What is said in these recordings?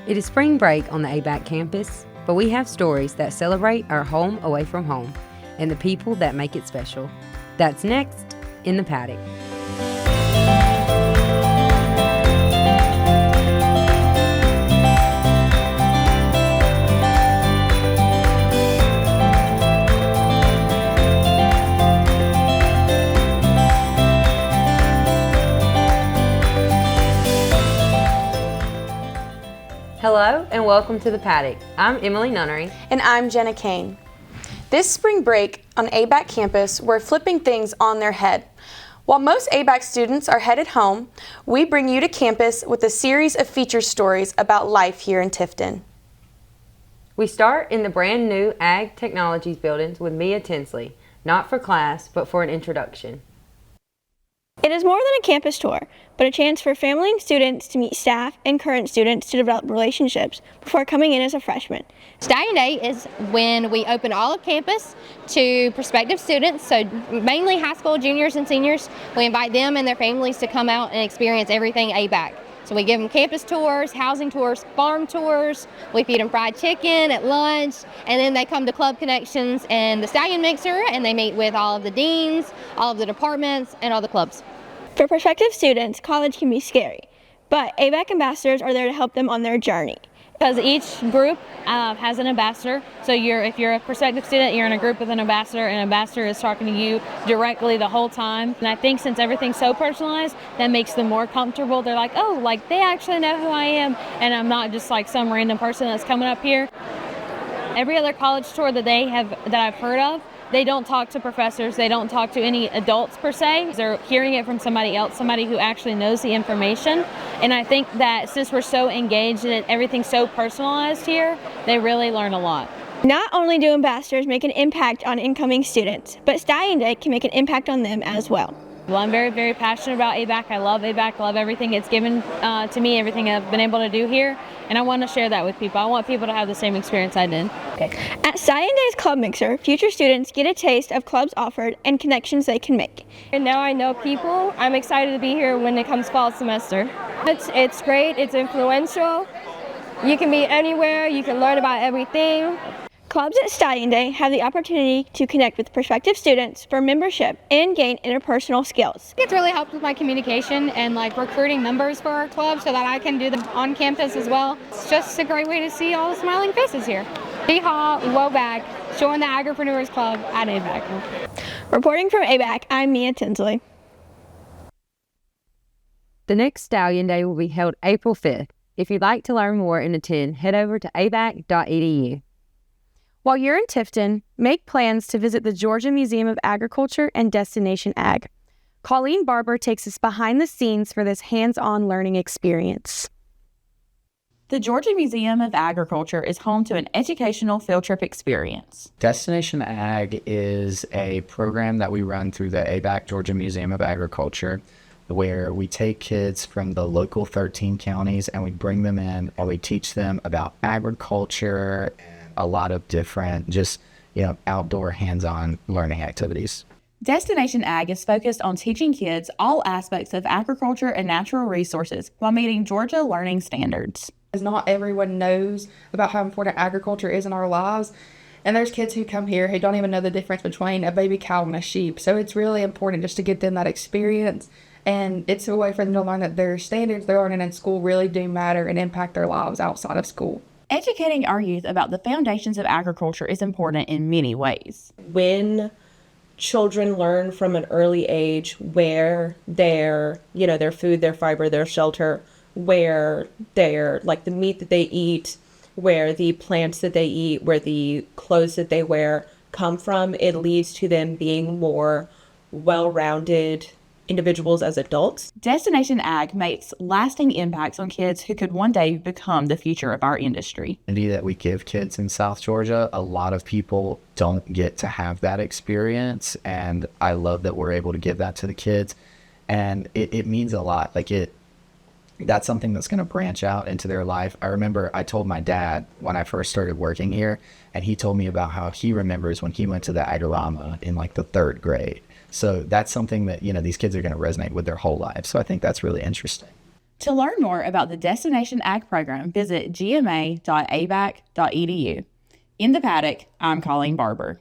It is spring break on the ABAC campus, but we have stories that celebrate our home away from home and the people that make it special. That's next in the Paddock. Hello and welcome to the Paddock. I'm Emily Nunnery. And I'm Jenna Kane. This spring break on ABAC campus, we're flipping things on their head. While most ABAC students are headed home, we bring you to campus with a series of feature stories about life here in Tifton. We start in the brand new Ag Technologies buildings with Mia Tinsley, not for class, but for an introduction. It is more than a campus tour, but a chance for family and students to meet staff and current students to develop relationships before coming in as a freshman. Stallion Day is when we open all of campus to prospective students, so mainly high school juniors and seniors. We invite them and their families to come out and experience everything ABAC. So we give them campus tours, housing tours, farm tours, we feed them fried chicken at lunch, and then they come to Club Connections and the Stallion Mixer, and they meet with all of the deans, all of the departments, and all the clubs. For prospective students, college can be scary, but ABAC ambassadors are there to help them on their journey. Because each group has an ambassador, so if you're a prospective student, you're in a group with an ambassador, and an ambassador is talking to you directly the whole time. And I think since everything's so personalized, that makes them more comfortable. They're like, oh, like they actually know who I am, and I'm not just like some random person that's coming up here. Every other college tour that I've heard of, they don't talk to professors, they don't talk to any adults per se. They're hearing it from somebody else, somebody who actually knows the information. And I think that since we're so engaged and everything's so personalized here, they really learn a lot. Not only do ambassadors make an impact on incoming students, but Stallion Day can make an impact on them as well. Well, I'm very, very passionate about ABAC. I love ABAC, love everything it's given to me, everything I've been able to do here, and I want to share that with people. I want people to have the same experience I did. Okay. At Stallion Day's Club Mixer, future students get a taste of clubs offered and connections they can make. And now I know people. I'm excited to be here when it comes fall semester. It's great, it's influential. You can be anywhere, you can learn about everything. Clubs at Stallion Day have the opportunity to connect with prospective students for membership and gain interpersonal skills. It's really helped with my communication and like recruiting members for our club so that I can do them on campus as well. It's just a great way to see all the smiling faces here. Yeehaw, WOBAC, showing the Agripreneurs Club at ABAC. Reporting from ABAC, I'm Mia Tinsley. The next Stallion Day will be held April 5th. If you'd like to learn more and attend, head over to abac.edu. While you're in Tifton, make plans to visit the Georgia Museum of Agriculture and Destination Ag. Colleen Barber takes us behind the scenes for this hands-on learning experience. The Georgia Museum of Agriculture is home to an educational field trip experience. Destination Ag is a program that we run through the ABAC Georgia Museum of Agriculture, where we take kids from the local 13 counties and we bring them in and we teach them about agriculture and a lot of different outdoor hands-on learning activities. Destination Ag is focused on teaching kids all aspects of agriculture and natural resources while meeting Georgia learning standards. Not everyone knows about how important agriculture is in our lives. And there's kids who come here who don't even know the difference between a baby cow and a sheep. So it's really important just to get them that experience. And it's a way for them to learn that their standards they're learning in school really do matter and impact their lives outside of school. Educating our youth about the foundations of agriculture is important in many ways. When children learn from an early age where their food, their fiber, their shelter, where their, like the meat that they eat, where the plants that they eat, where the clothes that they wear come from, it leads to them being more well-rounded individuals as adults. Destination Ag makes lasting impacts on kids who could one day become the future of our industry. That we give kids in South Georgia, a lot of people don't get to have that experience, and I love that we're able to give that to the kids, and it means a lot. That's something that's going to branch out into their life. I remember I told my dad when I first started working here, and he told me about how he remembers when he went to the Agorama in the 3rd grade. So that's something that, these kids are going to resonate with their whole life. So I think that's really interesting. To learn more about the Destination Ag program, visit gma.abac.edu. In the paddock, I'm Colleen Barber.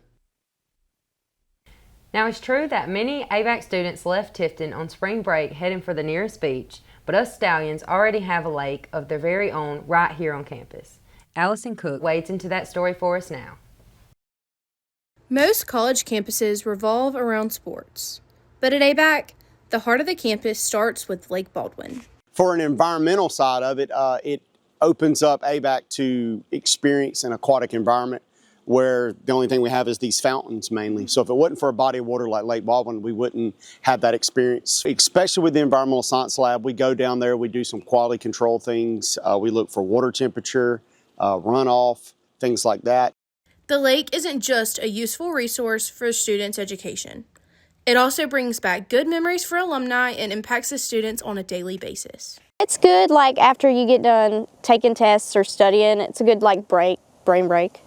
Now, it's true that many ABAC students left Tifton on spring break heading for the nearest beach, but us Stallions already have a lake of their very own right here on campus. Allison Cook wades into that story for us now. Most college campuses revolve around sports, but at ABAC, the heart of the campus starts with Lake Baldwin. For an environmental side of it, it opens up ABAC to experience an aquatic environment where the only thing we have is these fountains mainly. So if it wasn't for a body of water like Lake Baldwin, we wouldn't have that experience. Especially with the environmental science lab, we go down there, we do some quality control things. We look for water temperature, runoff, things like that. The lake isn't just a useful resource for students' education. It also brings back good memories for alumni and impacts the students on a daily basis. It's good, like, after you get done taking tests or studying, it's a good, like, brain break.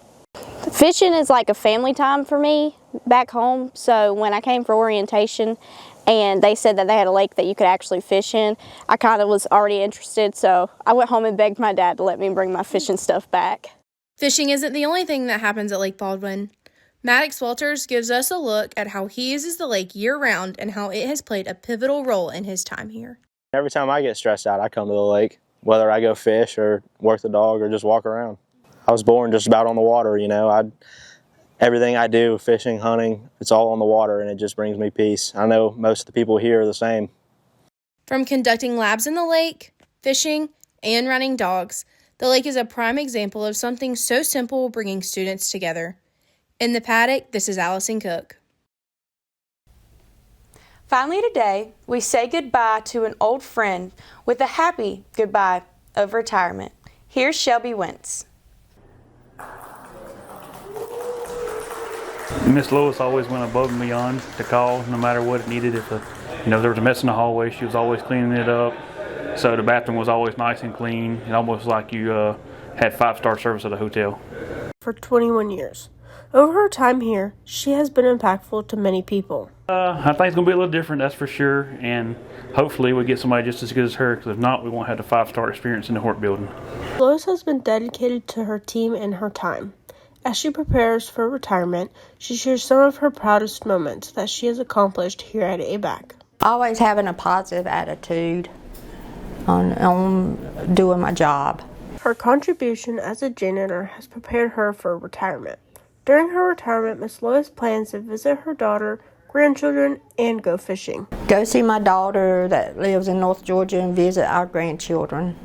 Fishing is like a family time for me back home, so when I came for orientation and they said that they had a lake that you could actually fish in, I kind of was already interested, so I went home and begged my dad to let me bring my fishing stuff back. Fishing isn't the only thing that happens at Lake Baldwin. Maddox Walters gives us a look at how he uses the lake year-round and how it has played a pivotal role in his time here. Every time I get stressed out, I come to the lake, whether I go fish or work the dog or just walk around. I was born just about on the water, you know. Everything I do, fishing, hunting, it's all on the water, and it just brings me peace. I know most of the people here are the same. From conducting labs in the lake, fishing, and running dogs, the lake is a prime example of something so simple bringing students together. In the paddock, this is Allison Cook. Finally today, we say goodbye to an old friend with a happy goodbye of retirement. Here's Shelby Wentz. Miss Lois always went above and beyond to call, no matter what it needed. If there was a mess in the hallway, she was always cleaning it up. So the bathroom was always nice and clean, and almost like you had 5-star service at a hotel. For 21 years. Over her time here, she has been impactful to many people. I think it's going to be a little different, that's for sure, and hopefully we get somebody just as good as her, because if not, we won't have the 5-star experience in the Hort building. Lois has been dedicated to her team and her time. As she prepares for retirement, she shares some of her proudest moments that she has accomplished here at ABAC. Always having a positive attitude on doing my job. Her contribution as a janitor has prepared her for retirement. During her retirement, Miss Lois plans to visit her daughter, grandchildren, and go fishing. Go see my daughter that lives in North Georgia and visit our grandchildren.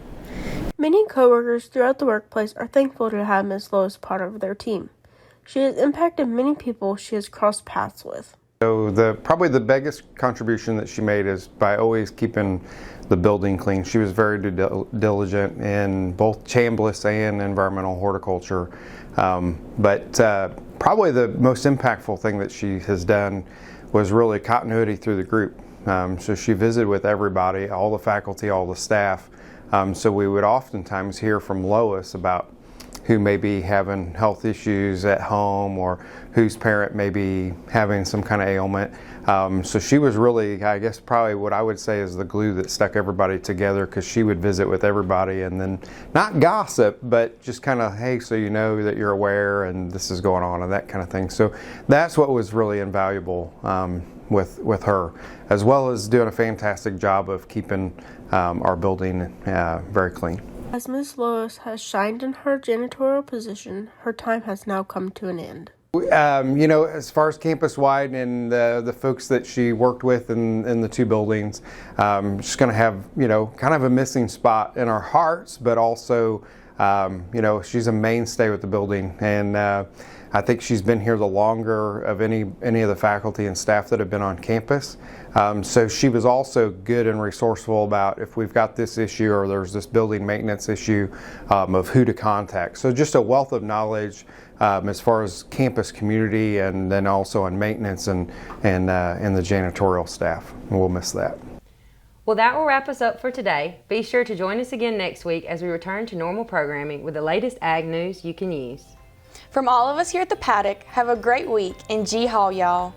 Many coworkers throughout the workplace are thankful to have Miss Lois part of their team. She has impacted many people she has crossed paths with. So probably the biggest contribution that she made is by always keeping the building clean. She was very diligent in both Chambliss and environmental horticulture. But probably the most impactful thing that she has done was really continuity through the group. So she visited with everybody, all the faculty, all the staff. So we would oftentimes hear from Lois about who may be having health issues at home or whose parent may be having some kind of ailment. So she was really, I guess, probably what I would say is the glue that stuck everybody together, because she would visit with everybody and then not gossip, but just kind of, hey, so you know that you're aware and this is going on and that kind of thing. So that's what was really invaluable with her, as well as doing a fantastic job of keeping our building very clean. As Ms. Lois has shined in her janitorial position, her time has now come to an end. As far as campus-wide and the folks that she worked with in the two buildings, she's going to have, kind of a missing spot in our hearts, but also, she's a mainstay with the building. And I think she's been here the longer of any of the faculty and staff that have been on campus. So she was also good and resourceful about if we've got this issue or there's this building maintenance issue, of who to contact. So just a wealth of knowledge as far as campus community, and then also on maintenance and the janitorial staff. And we'll miss that. Well, that will wrap us up for today. Be sure to join us again next week as we return to normal programming with the latest ag news you can use. From all of us here at the Paddock, have a great week and G Hall, y'all.